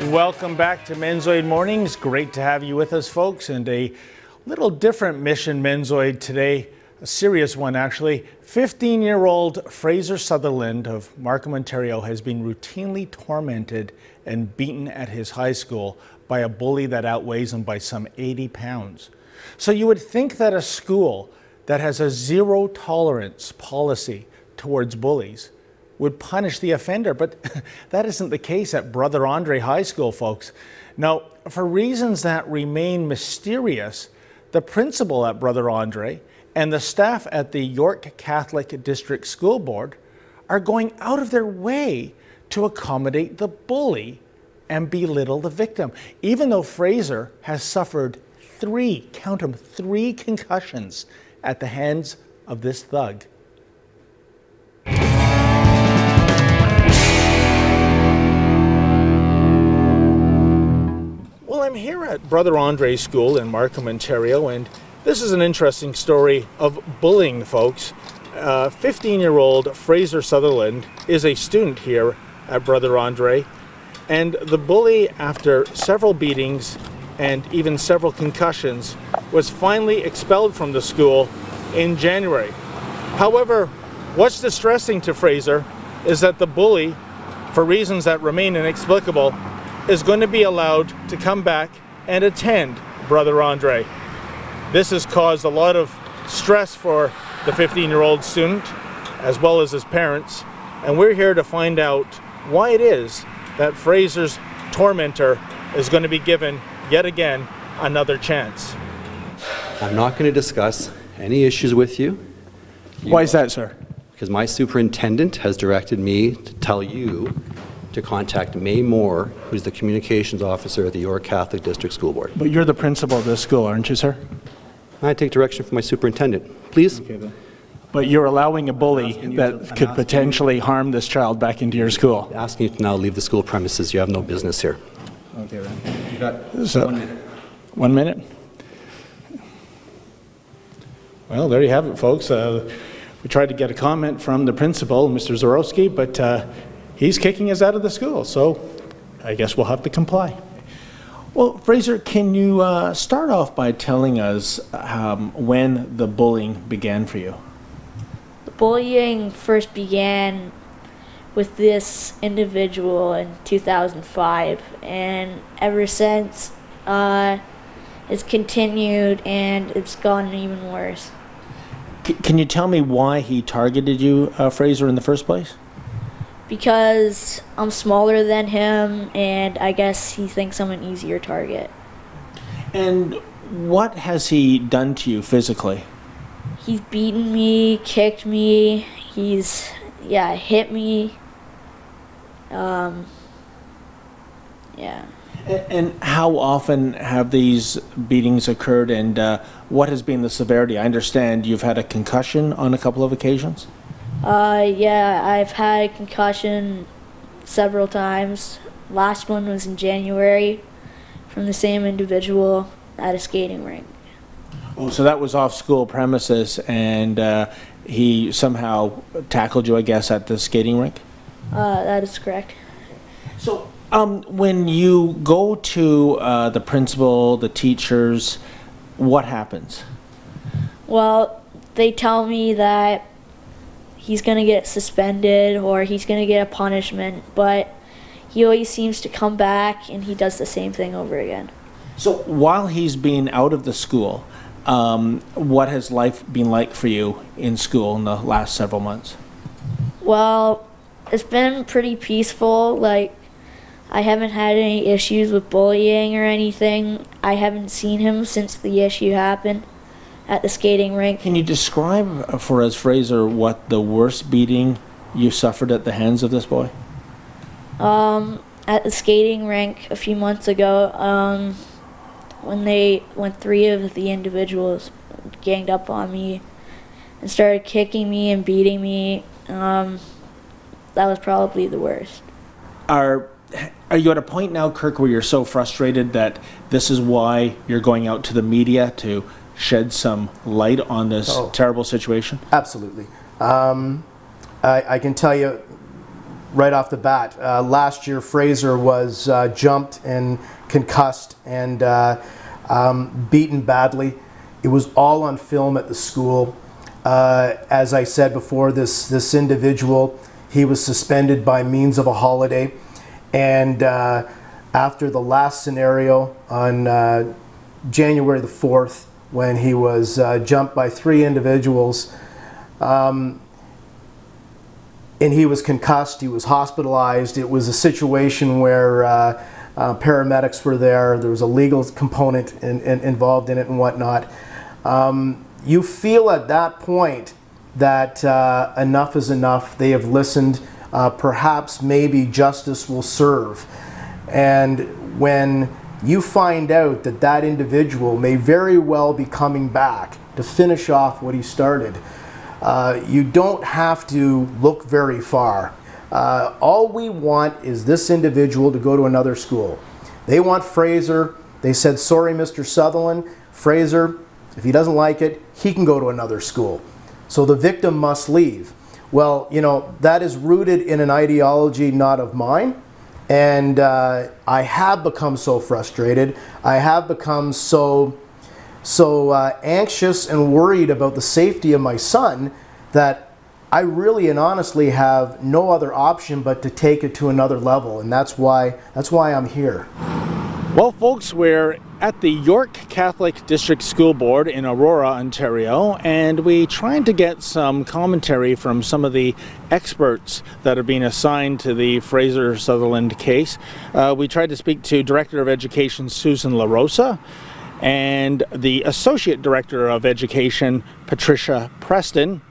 Welcome back to Menzoid Mornings. Great to have you with us, folks, and a little different mission Menzoid today, a serious one actually. 15-year-old Fraser Sutherland of Markham, Ontario has been routinely tormented and beaten at his high school by a bully that outweighs him by some 80 pounds. So you would think that a school that has a zero tolerance policy towards bullies would punish the offender, but that isn't the case at Brother Andre High School, folks. Now, for reasons that remain mysterious, the principal at Brother Andre and the staff at the York Catholic District School Board are going out of their way to accommodate the bully and belittle the victim, even though Fraser has suffered count them, three concussions at the hands of this thug. Well, I'm here at Brother Andre's School in Markham, Ontario, and this is an interesting story of bullying, folks. 15-year-old Fraser Sutherland is a student here at Brother Andre, and the bully, after several beatings and even several concussions, was finally expelled from the school in January. However, what's distressing to Fraser is that the bully, for reasons that remain inexplicable, is going to be allowed to come back and attend Brother Andre. This has caused a lot of stress for the 15-year-old student as well as his parents, and we're here to find out why it is that Fraser's tormentor is going to be given yet again another chance. I'm not going to discuss any issues with you. Why is that, sir? Because my superintendent has directed me to tell you to contact May Moore, who's the communications officer at the York Catholic District School Board. But you're the principal of this school, aren't you, sir? I take direction from my superintendent. Please? Okay, then. But you're allowing a bully that could potentially harm this child back into your school. I'm asking you to now leave the school premises. You have no business here. Okay, then. You got so, 1 minute. 1 minute? Well, there you have it, folks. We tried to get a comment from the principal, Mr. Zorowski, but he's kicking us out of the school, so I guess we'll have to comply. Well, Fraser, can you start off by telling us when the bullying began for you? The bullying first began with this individual in 2005, and ever since it's continued and it's gotten even worse. Can you tell me why he targeted you, Fraser, in the first place? Because I'm smaller than him, and I guess he thinks I'm an easier target. And what has he done to you physically? He's beaten me, kicked me, he's, hit me. Yeah. And how often have these beatings occurred, and what has been the severity? I understand you've had a concussion on a couple of occasions? Yeah, I've had a concussion several times. Last one was in January from the same individual at a skating rink. Oh, so that was off school premises, and he somehow tackled you, I guess, at the skating rink? That is correct. So when you go to the principal, the teachers, what happens? Well, they tell me that he's going to get suspended or he's going to get a punishment, but he always seems to come back and he does the same thing over again. So while he's been out of the school, what has life been like for you in school in the last several months? Well, it's been pretty peaceful. Like, I haven't had any issues with bullying or anything. I haven't seen him since the issue happened at the skating rink. Can you describe for us, Fraser, what the worst beating you suffered at the hands of this boy? At the skating rink a few months ago, when three of the individuals ganged up on me and started kicking me and beating me, that was probably the worst. Are you at a point now, Kirk, where you're so frustrated that this is why you're going out to the media to shed some light on this terrible situation? Absolutely. I can tell you right off the bat. Last year, Fraser was jumped and concussed and beaten badly. It was all on film at the school. As I said before, this individual, he was suspended by means of a holiday. And after the last scenario on January the 4th, when he was jumped by 3 individuals, and he was concussed, he was hospitalized. It was a situation where paramedics were there. There was a legal component involved in it and whatnot. You feel at that point that enough is enough. They have listened. Perhaps maybe justice will serve. And when you find out that that individual may very well be coming back to finish off what he started, you don't have to look very far. All we want is this individual to go to another school. They want Fraser. They said, sorry, Mr. Sutherland. Fraser, if he doesn't like it, he can go to another school. So the victim must leave. Well, you know, that is rooted in an ideology not of mine. And I have become so frustrated. I have become so anxious and worried about the safety of my son that I really and honestly have no other option but to take it to another level. And that's why I'm here. Well, folks, we're at the York Catholic District School Board in Aurora, Ontario, and we tried to get some commentary from some of the experts that are being assigned to the Fraser Sutherland case. We tried to speak to Director of Education Susan LaRosa and the Associate Director of Education Patricia Preston.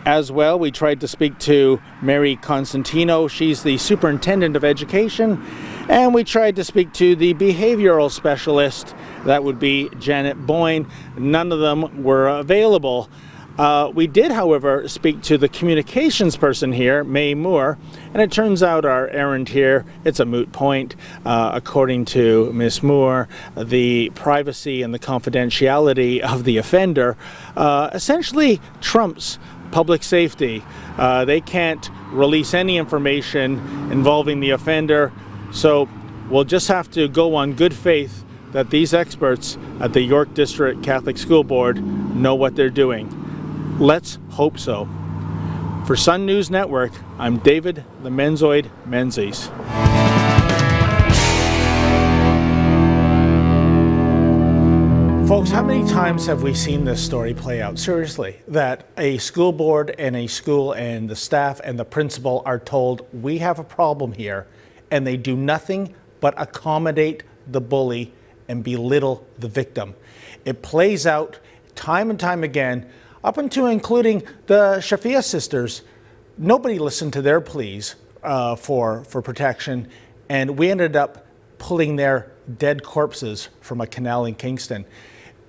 As well, we tried to speak to Mary Constantino. She's the Superintendent of Education. And we tried to speak to the behavioral specialist. That would be Janet Boyne. None of them were available. We did, however, speak to the communications person here, May Moore, and it turns out our errand here, it's a moot point. According to Ms. Moore, the privacy and the confidentiality of the offender essentially trumps public safety. They can't release any information involving the offender, so we'll just have to go on good faith that these experts at the York District Catholic School Board know what they're doing. Let's hope so. For Sun News Network, I'm David the Menzoid Menzies. Folks, how many times have we seen this story play out? Seriously, that a school board and a school and the staff and the principal are told, we have a problem here, and they do nothing but accommodate the bully and belittle the victim. It plays out time and time again, up until including the Shafia sisters. Nobody listened to their pleas for protection, and we ended up pulling their dead corpses from a canal in Kingston.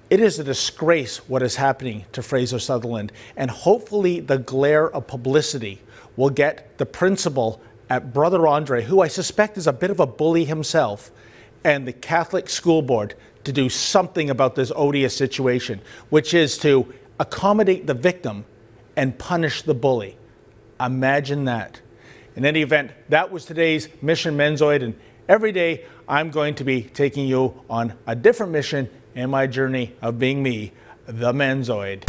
It is a disgrace what is happening to Fraser Sutherland, and hopefully the glare of publicity will get the principal at Brother Andre, who I suspect is a bit of a bully himself, and the Catholic School Board to do something about this odious situation, which is to accommodate the victim and punish the bully. Imagine that. In any event, that was today's Mission Menzoid, and every day I'm going to be taking you on a different mission in my journey of being me, the Menzoid.